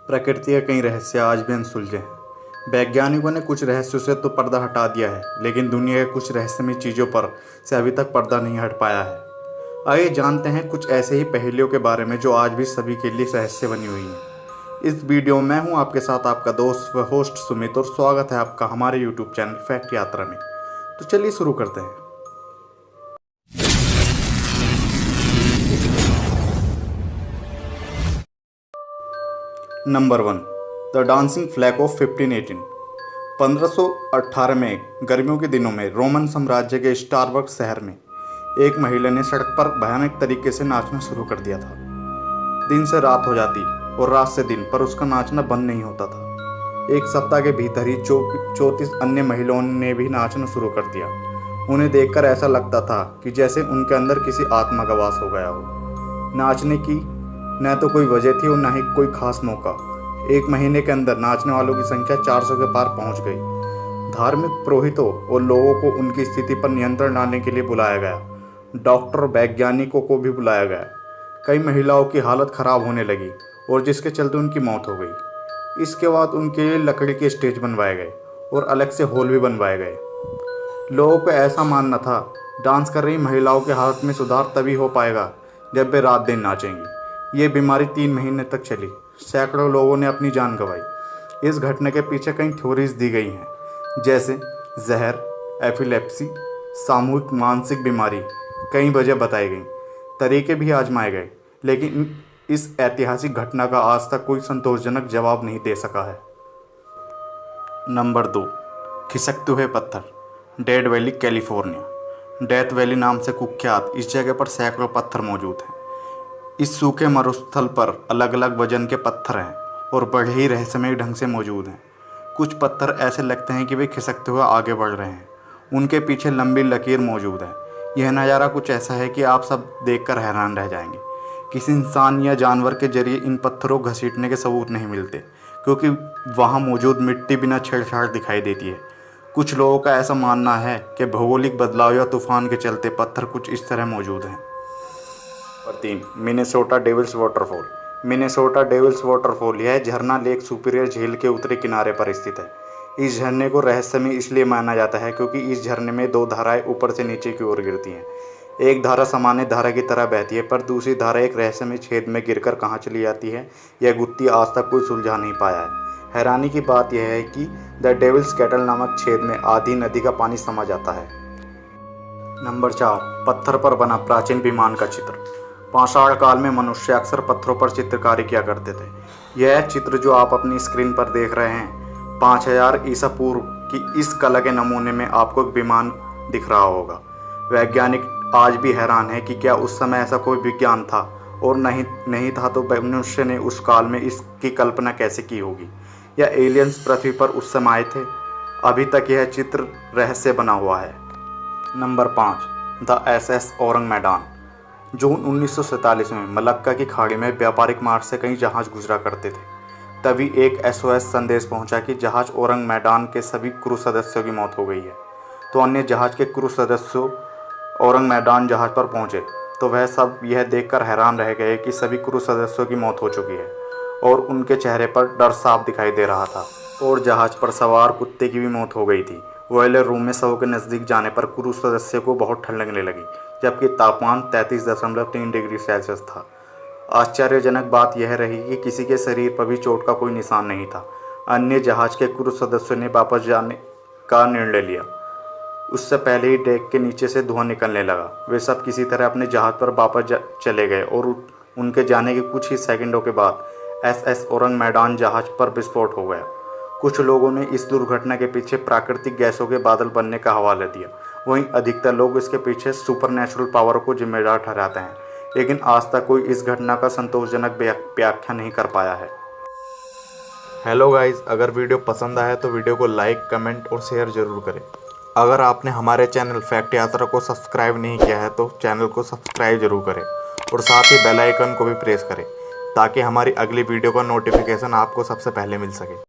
प्रकृति के कई रहस्य आज भी अनसुलझे हैं। वैज्ञानिकों ने कुछ रहस्यों से तो पर्दा हटा दिया है, लेकिन दुनिया के कुछ रहस्यमय चीज़ों पर से अभी तक पर्दा नहीं हट पाया है। आइए जानते हैं कुछ ऐसे ही पहेलियों के बारे में जो आज भी सभी के लिए रहस्य बनी हुई हैं। इस वीडियो में मैं हूं आपके साथ आपका दोस्त व होस्ट सुमित, और स्वागत है आपका हमारे यूट्यूब चैनल फैक्ट यात्रा में। तो चलिए शुरू करते हैं। Number 1, the dancing flag of 1518। 1518 में गर्मियों के दिनों में रोमन साम्राज्य के स्टारबक शहर में एक महिला ने सड़क पर भयानक तरीके से नाचना शुरू कर दिया था। दिन से रात हो जाती और रात से दिन, पर उसका नाचना बंद नहीं होता था। एक सप्ताह के भीतर ही 34 अन्य महिलाओं ने भी नाचना शुरू कर दिया। उन्हें देखकर ऐसा लगता था कि जैसे उनके अंदर किसी आत्मा का वास हो गया हो। नाचने की न तो कोई वजह थी और न ही कोई खास मौका। एक महीने के अंदर नाचने वालों की संख्या 400 के पार पहुंच गई। धार्मिक पुरोहितों और लोगों को उनकी स्थिति पर नियंत्रण लाने के लिए बुलाया गया। डॉक्टर और वैज्ञानिकों को भी बुलाया गया। कई महिलाओं की हालत खराब होने लगी और जिसके चलते उनकी मौत हो गई। इसके बाद उनके लिए लकड़ी के स्टेज बनवाए गए और अलग से हॉल भी बनवाए गए। लोगों को ऐसा मानना था, डांस कर रही महिलाओं की हालत में सुधार तभी हो पाएगा जब वे रात दिन नाचेंगी। ये बीमारी 3 महीने तक चली। सैकड़ों लोगों ने अपनी जान गंवाई। इस घटना के पीछे कई थ्योरीज दी गई हैं, जैसे जहर, एपिलेप्सी, सामूहिक मानसिक बीमारी। कई वजह बताई गई, तरीके भी आजमाए गए, लेकिन इस ऐतिहासिक घटना का आज तक कोई संतोषजनक जवाब नहीं दे सका है। नंबर 2, खिसकते हुए पत्थर, death valley, California. Death valley नाम से कुख्यात इस जगह पर सैकड़ों पत्थर मौजूद हैं। इस सूखे मरुस्थल पर अलग अलग वजन के पत्थर हैं और बड़े ही रहस्यमय ढंग से मौजूद हैं। कुछ पत्थर ऐसे लगते हैं कि वे खिसकते हुए आगे बढ़ रहे हैं। उनके पीछे लंबी लकीर मौजूद है। यह नज़ारा कुछ ऐसा है कि आप सब देखकर हैरान रह जाएंगे। किसी इंसान या जानवर के जरिए इन पत्थरों को घसीटने के सबूत नहीं मिलते, क्योंकि वहाँ मौजूद मिट्टी बिना छेड़छाड़ दिखाई देती है। कुछ लोगों का ऐसा मानना है कि भौगोलिक बदलाव या तूफान के चलते पत्थर कुछ इस तरह मौजूद हैं। Number 3, Minnesota devils waterfall. Minnesota devils waterfall यह झरना लेक सुपीरियर झील के उत्तरी किनारे पर स्थित है। इस झरने को रहस्यमय इसलिए माना जाता है क्योंकि इस झरने में 2 धाराएं ऊपर से नीचे की ओर गिरती हैं। एक धारा सामान्य धारा की तरह बहती है, पर दूसरी धारा एक रहस्यमय छेद में गिरकर कहाँ चली जाती है, यह गुत्थी आज तक कोई सुलझा नहीं पाया है। हैरानी की बात यह है कि द डेविल्स कैटल नामक छेद में आधी नदी का पानी समा जाता है। नंबर 4, पत्थर पर बना प्राचीन विमान का चित्र। पाषाण काल में मनुष्य अक्सर पत्थरों पर चित्रकारी किया करते थे। यह चित्र जो आप अपनी स्क्रीन पर देख रहे हैं, 5000 ईसा पूर्व की इस कला के नमूने में आपको एक विमान दिख रहा होगा। वैज्ञानिक आज भी हैरान है कि क्या उस समय ऐसा कोई विज्ञान था, और नहीं था तो मनुष्य ने उस काल में इसकी कल्पना कैसे की होगी, या एलियंस पृथ्वी पर उस समय आए थे। अभी तक यह चित्र रहस्य बना हुआ है। नंबर 5, द SS औरंग मैदान। जून 1947 में मलक्का की खाड़ी में व्यापारिक मार्ग से कई जहाज गुजरा करते थे। तभी एक SOS संदेश पहुंचा कि जहाज औरंग मैदान के सभी क्रू सदस्यों की मौत हो गई है। तो अन्य जहाज के क्रू सदस्यों औरंग मैदान जहाज पर पहुंचे तो वह सब यह देखकर हैरान रह गए कि सभी क्रू सदस्यों की मौत हो चुकी है और उनके चेहरे पर डर साफ दिखाई दे रहा था। और जहाज पर सवार कुत्ते की भी मौत हो गई थी। बॉयलर रूम में शव के नज़दीक जाने पर क्रू सदस्य को बहुत ठंड लगने लगी, जबकि तापमान 33.3 डिग्री सेल्सियस था। आश्चर्यजनक बात यह रही कि किसी के शरीर पर भी चोट का कोई निशान नहीं था। अन्य जहाज के क्रू सदस्यों ने वापस जाने का निर्णय लिया। उससे पहले ही डेक के नीचे से धुआं निकलने लगा। वे सब किसी तरह अपने जहाज पर वापस चले गए और उनके जाने के कुछ ही सेकंडों के बाद SS औरंग मैदान जहाज पर विस्फोट हो गया। कुछ लोगों ने इस दुर्घटना के पीछे प्राकृतिक गैसों के बादल बनने का हवाला दिया। वहीं अधिकतर लोग इसके पीछे सुपरनैचुरल पावर को जिम्मेदार ठहराते हैं, लेकिन आज तक कोई इस घटना का संतोषजनक व्याख्या नहीं कर पाया है। हेलो गाइस, अगर वीडियो पसंद आया तो वीडियो को लाइक, कमेंट और शेयर जरूर करें। अगर आपने हमारे चैनल फैक्ट यात्रा को सब्सक्राइब नहीं किया है तो चैनल को सब्सक्राइब जरूर करें और साथ ही बेल आइकन को भी प्रेस करें, ताकि हमारी अगली वीडियो का नोटिफिकेशन आपको सबसे पहले मिल सके।